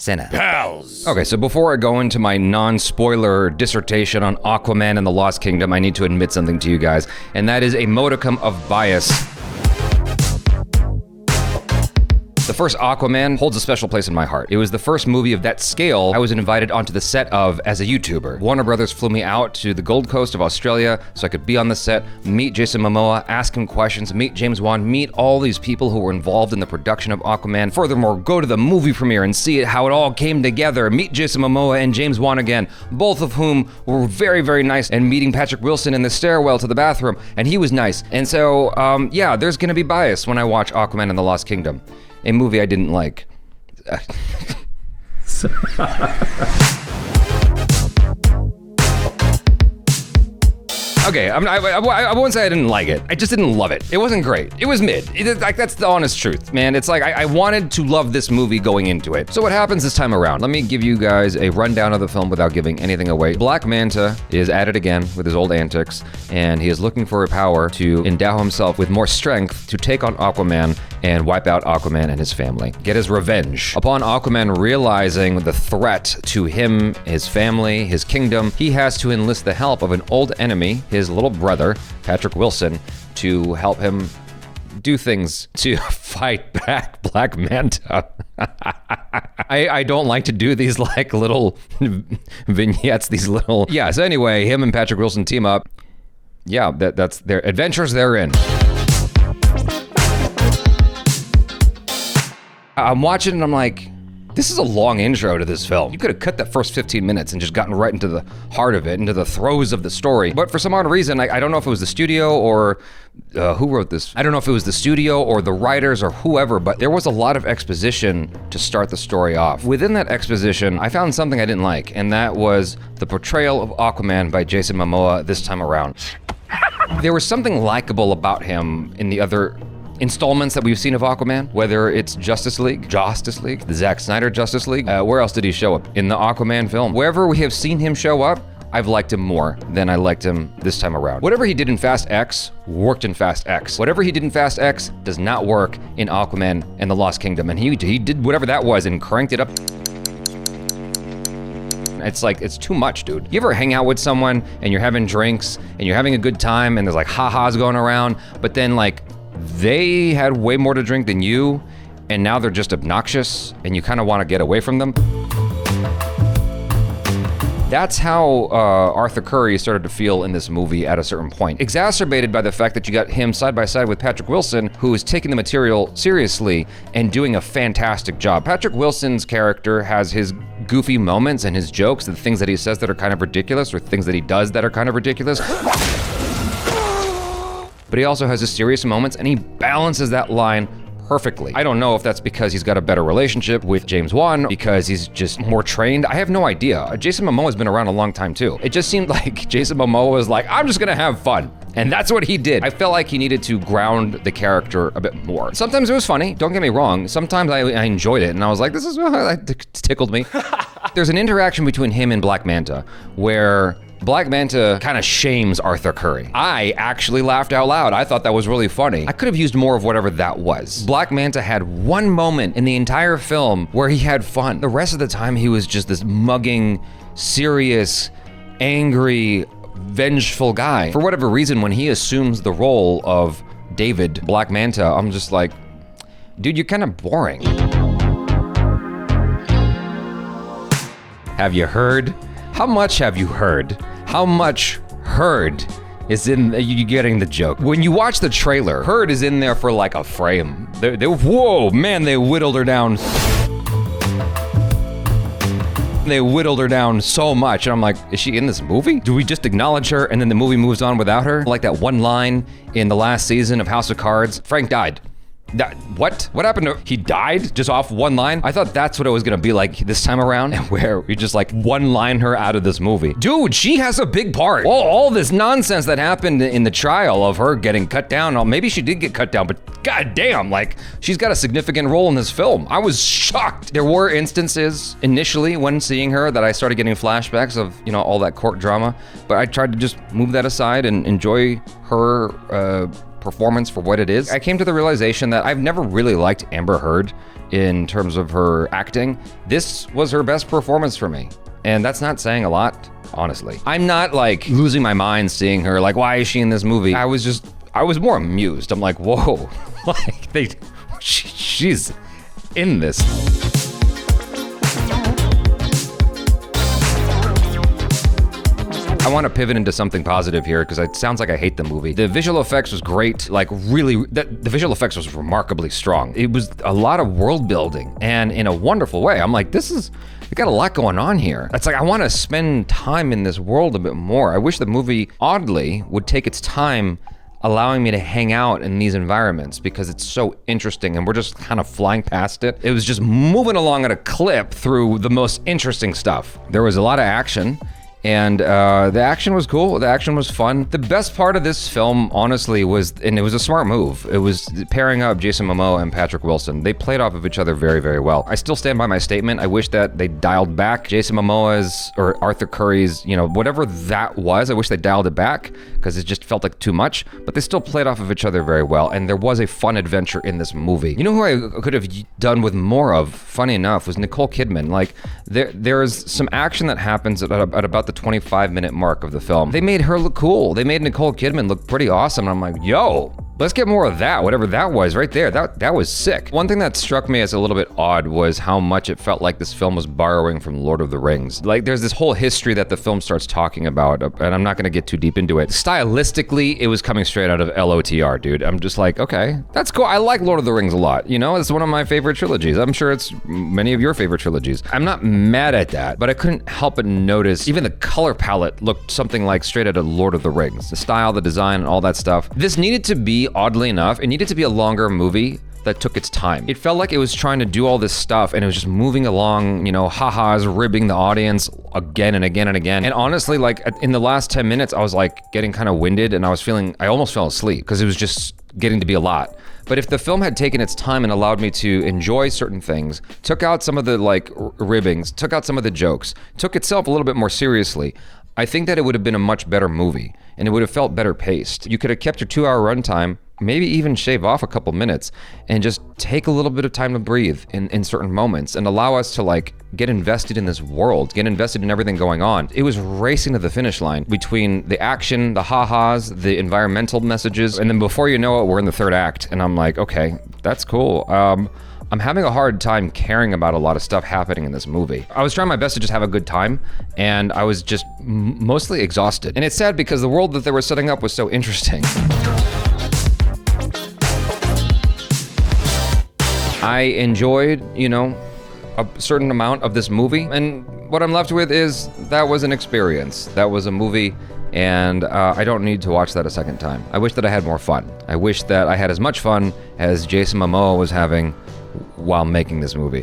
Pals. Okay, so before I go into my non-spoiler dissertation on Aquaman and the Lost Kingdom, I need to admit something to you guys, and that is a modicum of bias. The first Aquaman holds a special place in my heart. It was the first movie of that scale I was invited onto the set of as a YouTuber. Warner Brothers flew me out to the Gold Coast of Australia so I could be on the set, meet Jason Momoa, ask him questions, meet James Wan, meet all these people who were involved in the production of Aquaman. Furthermore, go to the movie premiere and see how it all came together. Meet Jason Momoa and James Wan again, both of whom were very, very nice, and meeting Patrick Wilson in the stairwell to the bathroom, and he was nice. And so, yeah, there's gonna be bias when I watch Aquaman and the Lost Kingdom. A movie I didn't like. Okay, I won't say I didn't like it. I just didn't love it. It wasn't great. It was mid. Like, that's the honest truth, man. It's like I wanted to love this movie going into it. So what happens this time around? Let me give you guys a rundown of the film without giving anything away. Black Manta is at it again with his old antics, and he is looking for a power to endow himself with more strength to take on Aquaman and wipe out Aquaman and his family. Get his revenge. Upon Aquaman realizing the threat to him, his family, his kingdom, he has to enlist the help of an old enemy, his little brother, Patrick Wilson, to help him do things to fight back Black Manta. I don't like to do these like little vignettes, these little... Yeah, so anyway, him and Patrick Wilson team up. Yeah, that's their adventures therein. I'm watching and I'm like, this is a long intro to this film. You could have cut that first 15 minutes and just gotten right into the heart of it, into the throes of the story. But for some odd reason, I don't know if it was the studio or who wrote this. I don't know if it was the studio or the writers or whoever, but there was a lot of exposition to start the story off. Within that exposition, I found something I didn't like, and that was the portrayal of Aquaman by Jason Momoa this time around. There was something likable about him in the other installments that we've seen of Aquaman, whether it's Justice League, the Zack Snyder Justice League. Where else did he show up? In the Aquaman film. Wherever we have seen him show up, I've liked him more than I liked him this time around. Whatever he did in Fast X worked in Fast X. Whatever he did in Fast X does not work in Aquaman and the Lost Kingdom. And he did whatever that was and cranked it up. It's like, it's too much, dude. You ever hang out with someone and you're having drinks and you're having a good time and there's like ha-has going around, but then like, they had way more to drink than you, and now they're just obnoxious, and you kind of want to get away from them? That's how Arthur Curry started to feel in this movie at a certain point. Exacerbated by the fact that you got him side by side with Patrick Wilson, who is taking the material seriously and doing a fantastic job. Patrick Wilson's character has his goofy moments and his jokes, the things that he says that are kind of ridiculous, or things that he does that are kind of ridiculous. But he also has his serious moments, and he balances that line perfectly. I don't know if that's because he's got a better relationship with James Wan, because he's just more trained. I have no idea. Jason Momoa's been around a long time too. It just seemed like Jason Momoa was like, I'm just gonna have fun. And that's what he did. I felt like he needed to ground the character a bit more. Sometimes it was funny, don't get me wrong. Sometimes I enjoyed it, and I was like, this is, tickled me. There's an interaction between him and Black Manta where Black Manta kind of shames Arthur Curry. I actually laughed out loud. I thought that was really funny. I could have used more of whatever that was. Black Manta had one moment in the entire film where he had fun. The rest of the time, he was just this mugging, serious, angry, vengeful guy. For whatever reason, when he assumes the role of David, Black Manta, I'm just like, dude, you're kind of boring. Have you heard? How much have you heard? How much heard is in, you getting the joke? When you watch the trailer, Heard is in there for like a frame. Whoa, man, they whittled her down. They whittled her down so much, and I'm like, is she in this movie? Do we just acknowledge her and then the movie moves on without her? Like that one line in the last season of House of Cards, Frank died. What? What happened to him? He died just off one line? I thought that's what it was gonna be like this time around, where we just like one-line her out of this movie. Dude, she has a big part. All this nonsense that happened in the trial of her getting cut down, maybe she did get cut down, but goddamn, like, she's got a significant role in this film. I was shocked. There were instances initially when seeing her that I started getting flashbacks of, you know, all that court drama, but I tried to just move that aside and enjoy her performance for what it is. I came to the realization that I've never really liked Amber Heard in terms of her acting. This was her best performance for me. And that's not saying a lot, honestly. I'm not like losing my mind seeing her, like, why is she in this movie? I was more amused. I'm like, whoa, like she's in this. I want to pivot into something positive here because it sounds like I hate the movie. The visual effects was great, like really, the visual effects was remarkably strong. It was a lot of world building and in a wonderful way. I'm like, we got a lot going on here. It's like, I want to spend time in this world a bit more. I wish the movie, oddly, would take its time allowing me to hang out in these environments because it's so interesting and we're just kind of flying past it. It was just moving along at a clip through the most interesting stuff. There was a lot of action. And the action was cool. The action was fun. The best part of this film, honestly, was, and it was a smart move, it was pairing up Jason Momoa and Patrick Wilson. They played off of each other very, very well. I still stand by my statement. I wish that they dialed back Jason Momoa's or Arthur Curry's, whatever that was. I wish they dialed it back because it just felt like too much. But they still played off of each other very well. And there was a fun adventure in this movie. You know who I could have done with more of, funny enough, was Nicole Kidman. Like, there's some action that happens at about the 25-minute mark of the film. They made her look cool. They made Nicole Kidman look pretty awesome. And I'm like, yo, let's get more of that, whatever that was right there. That was sick. One thing that struck me as a little bit odd was how much it felt like this film was borrowing from Lord of the Rings. Like, there's this whole history that the film starts talking about, and I'm not gonna get too deep into it. Stylistically, it was coming straight out of LOTR, dude. I'm just like, okay, that's cool. I like Lord of the Rings a lot. It's one of my favorite trilogies. I'm sure it's many of your favorite trilogies. I'm not mad at that, but I couldn't help but notice even the color palette looked something like straight out of Lord of the Rings. The style, the design, and all that stuff. This needed to be, oddly enough, it needed to be a longer movie that took its time. It felt like it was trying to do all this stuff and it was just moving along, ha-has, ribbing the audience again and again and again. And honestly, like in the last 10 minutes, I was like getting kind of winded and I almost fell asleep because it was just getting to be a lot. But if the film had taken its time and allowed me to enjoy certain things, took out some of the ribbings, took out some of the jokes, took itself a little bit more seriously, I think that it would have been a much better movie and it would have felt better paced. You could have kept your 2-hour runtime, maybe even shave off a couple minutes and just take a little bit of time to breathe in certain moments and allow us to get invested in this world, get invested in everything going on. It was racing to the finish line between the action, the ha-has, the environmental messages, and then before you know it, we're in the third act and I'm like, okay, that's cool. I'm having a hard time caring about a lot of stuff happening in this movie. I was trying my best to just have a good time, and I was just mostly exhausted. And it's sad because the world that they were setting up was so interesting. I enjoyed, a certain amount of this movie, and what I'm left with is that was an experience. That was a movie, and I don't need to watch that a second time. I wish that I had more fun. I wish that I had as much fun as Jason Momoa was having while making this movie.